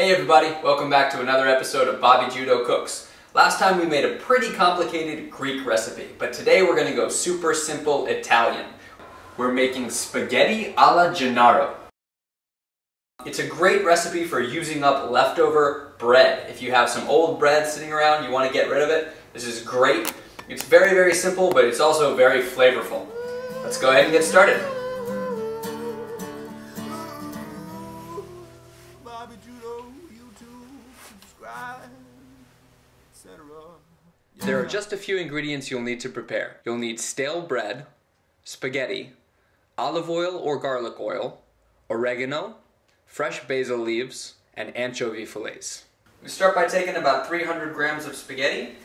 Hey everybody, welcome back to another episode of Bobby Judo Cooks. Last time we made a pretty complicated Greek recipe, but today we're going to go super simple Italian. We're making spaghetti alla Gennaro. It's a great recipe for using up leftover bread. If you have some old bread sitting around, you want to get rid of it, this is great. It's very, very simple, but it's also very flavorful. Let's go ahead and get started. There are just a few ingredients you'll need to prepare. You'll need stale bread, spaghetti, olive oil or garlic oil, oregano, fresh basil leaves, and anchovy fillets. We start by taking about 300 grams of spaghetti.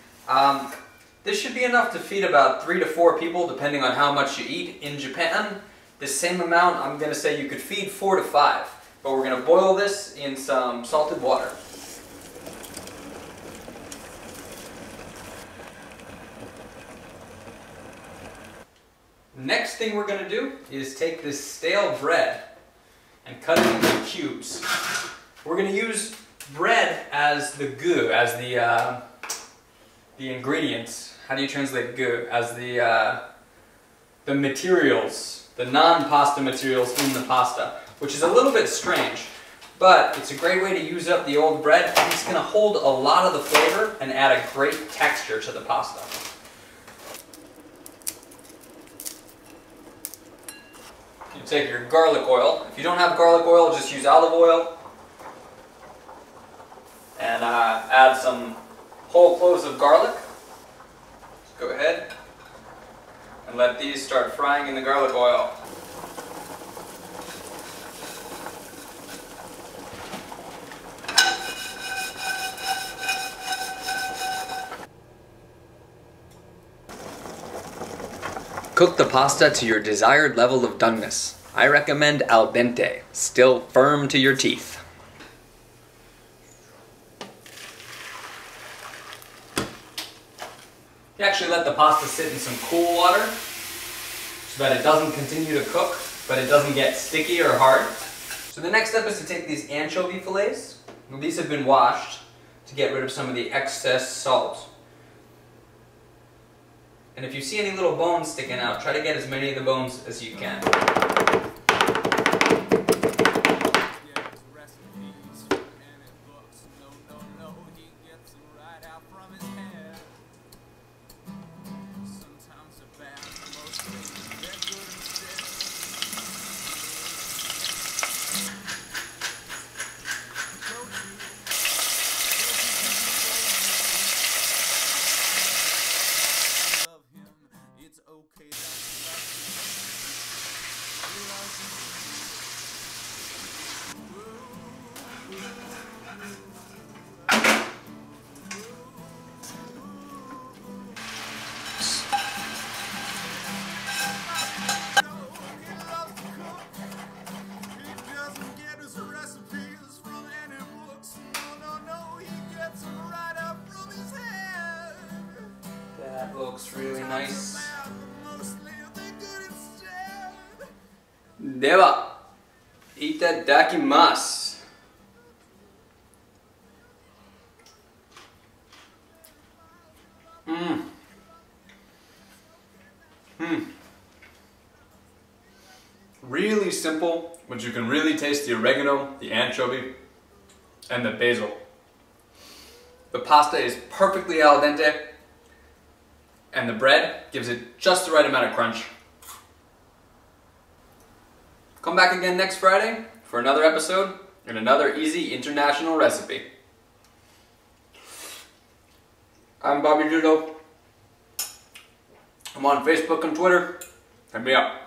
This should be enough to feed about 3 to 4 people depending on how much you eat. In Japan, the same amount, I'm going to say you could feed 4 to 5. But we're going to boil this in some salted water. Next thing we're going to do is take this stale bread and cut it into cubes. We're going to use bread as the gu, as the ingredients. How do you translate gu? As the materials, the non-pasta materials in the pasta, which is a little bit strange, but it's a great way to use up the old bread, and it's going to hold a lot of the flavor and add a great texture to the pasta. You take your garlic oil. If you don't have garlic oil, just use olive oil. And add some whole cloves of garlic. Just go ahead and let these start frying in the garlic oil. Cook the pasta to your desired level of doneness. I recommend al dente, still firm to your teeth. You actually let the pasta sit in some cool water so that it doesn't continue to cook, but it doesn't get sticky or hard. So the next step is to take these anchovy fillets. Well, these have been washed to get rid of some of the excess salt. And if you see any little bones sticking out, try to get as many of the bones as you can. That looks really nice. では、いただきます。Really simple, but you can really taste the oregano, the anchovy, and the basil. The pasta is perfectly al dente, and the bread gives it just the right amount of crunch. Come back again next Friday for another episode and another easy international recipe. I'm Bobby Judo. I'm on Facebook and Twitter. Hit me up.